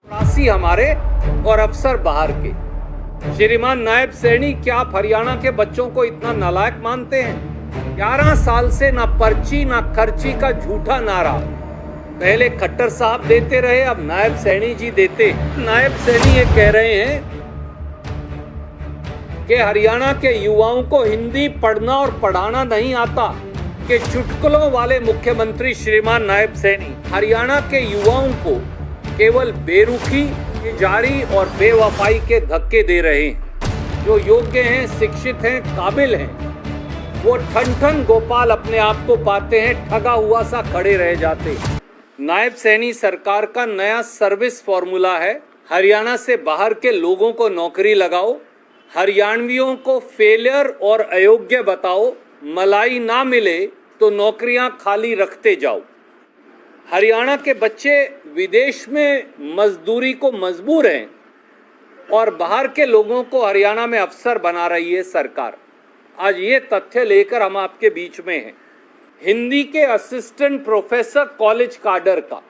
प्रवासी हमारे और अफसर बाहर के। श्रीमान नायब सैनी, क्या आप हरियाणा के बच्चों को इतना नालायक मानते हैं? 11 साल से ना पर्ची ना खर्ची का झूठा नारा पहले खट्टर साहब देते रहे, अब नायब सैनी जी देते। नायब सैनी ये कह रहे हैं कि हरियाणा के युवाओं को हिंदी पढ़ना और पढ़ाना नहीं आता, कि चुटकुलों वाले मुख्यमंत्री श्रीमान नायब सैनी हरियाणा के युवाओं को केवल बेरुखी, जारी और बेवफाई के धक्के दे रहे हैं। जो योग्य हैं, शिक्षित हैं, काबिल हैं, वो ठन गोपाल अपने आप को पाते हैं, ठगा हुआ सा खड़े रह जाते हैं। नायब सैनी सरकार का नया सर्विस फॉर्मूला है, हरियाणा से बाहर के लोगों को नौकरी लगाओ, हरियाणवियों को फेलियर और अयोग्य बताओ, मलाई ना मिले तो नौकरियां खाली रखते जाओ। हरियाणा के बच्चे विदेश में मजदूरी को मजबूर हैं और बाहर के लोगों को हरियाणा में अफसर बना रही है सरकार। आज ये तथ्य लेकर हम आपके बीच में हैं। हिंदी के असिस्टेंट प्रोफेसर कॉलेज काडर का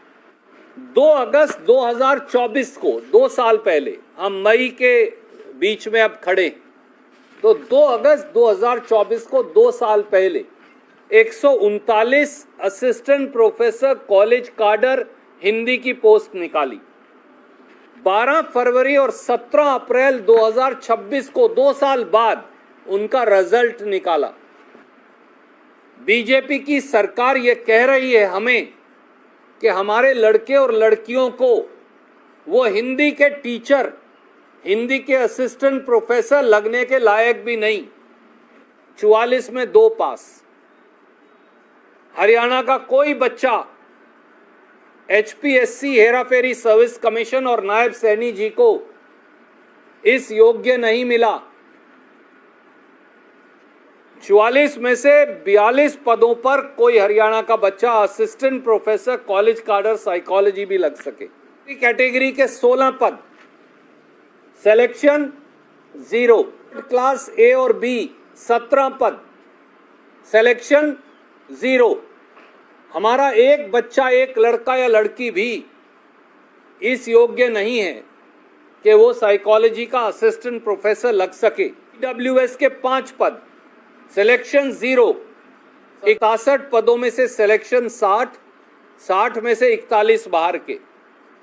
2 अगस्त 2024 को, 2 साल पहले, हम मई के बीच में अब खड़े, तो 2 अगस्त 2024 को 2 साल पहले 139 assistant professor college cadre Hindi की पोस्ट निकाली। 12 फरवरी और 17 अप्रैल 2026 को 2 साल बाद उनका रिजल्ट निकाला। बीजेपी की सरकार ये कह रही है हमें कि हमारे लड़के और लड़कियों को वो हिंदी के टीचर, हिंदी के असिस्टेंट प्रोफेसर लगने के लायक भी नहीं। 44 में 2 पास। हरियाणा का कोई बच्चा HPSC, हेराफेरी सर्विस कमीशन और नायब सैनी जी को इस योग्य नहीं मिला। 44 में से 42 पदों पर कोई हरियाणा का बच्चा assistant professor college cadre psychology भी लग सके। कैटेगरी के 16 पद, सिलेक्शन 0। क्लास A और B 17 पद, सिलेक्शन 0। हमारा एक बच्चा, एक लड़का या लड़की भी इस योग्य नहीं है कि वो साइकोलॉजी का असिस्टेंट प्रोफेसर लग सके। EWS के 5 पद, सिलेक्शन 0। 61 पदों में से सिलेक्शन 60, 60 में से 41 बाहर के।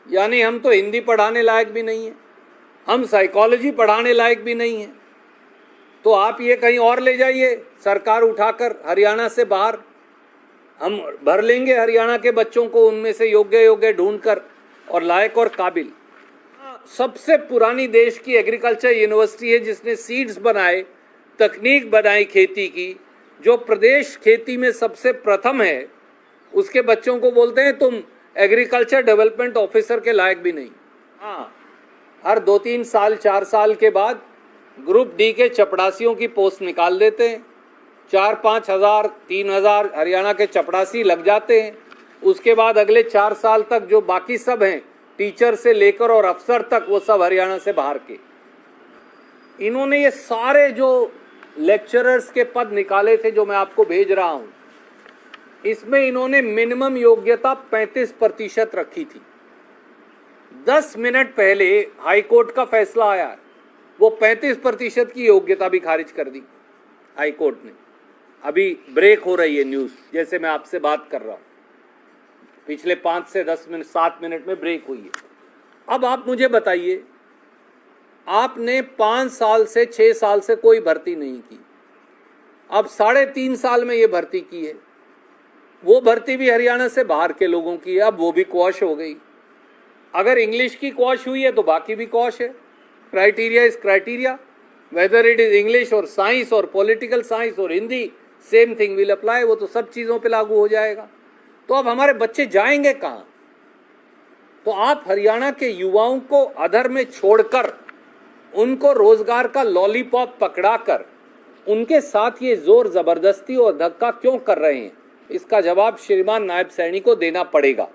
यानी हम तो हिंदी पढ़ाने लायक भी नहीं है, हम साइकोलॉजी पढ़ाने लायक भी नहीं है। तो आप ये कहीं और ले जाइए, सरकार उठाकर हरियाणा से बाहर, हम भर लेंगे हरियाणा के बच्चों को उनमें से योग्य ढूंढकर और लायक और काबिल। सबसे पुरानी देश की एग्रीकल्चर यूनिवर्सिटी है जिसने सीड्स बनाए, तकनीक बनाई खेती की, जो प्रदेश खेती में सबसे प्रथम है। उसके बच्चों को बोलते हैं तुम एग्रीकल्चर डेवलपमेंट ऑफिसर के लायक भी नहीं। हाँ, हर 2-3 साल 4 साल के बाद ग्रुप डी के चपड़ासियों की पोस्ट निकाल देते हैं। 4-5 हज़ार 3,000 हरियाणा के चपड़ासी लग जाते हैं। उसके बाद अगले 4 साल तक जो बाकी सब हैं, टीचर से लेकर और अफसर तक, वो सब हरियाणा से बाहर के। इन्होंने ये सारे जो लेक्चरर्स के पद निकाले थे जो मैं आपको भेज रहा हूँ, इसमें इन्होंने मिनिमम योग्यता 35% रखी थी। 10 मिनट पहले हाई कोर्ट का फैसला आया, वो 35% की योग्यता भी खारिज कर दी हाई कोर्ट ने। अभी ब्रेक हो रही है न्यूज़, जैसे मैं आपसे बात कर रहा हूँ, पिछले 5 से 10 मिनट 7 मिनट में ब्रेक हुई है। अब आप मुझे बताइए, आपने 5 साल से 6 साल से कोई भर्ती नहीं की, अब 3.5 साल में ये भर्ती की है। वो भर्ती भी हरियाणा से बाहर के लोगों की है, अब वो भी क्वॉश हो गई। अगर इंग्लिश की क्वॉश हुई है तो बाकी भी क्वॉश है। Criteria is criteria, whether it is English और साइंस और पॉलिटिकल साइंस और Hindi, same thing will apply. वो तो सब चीज़ों पे लागू हो जाएगा। तो अब हमारे बच्चे जाएंगे कहाँ? तो आप हरियाणा के युवाओं को अधर में छोड़कर उनको रोजगार का लॉलीपॉप पकड़ाकर उनके साथ ये जोर जबरदस्ती और धक्का क्यों कर रहे हैं? इसका जवाब श्रीमान नायब सैनी को देना पड़ेगा।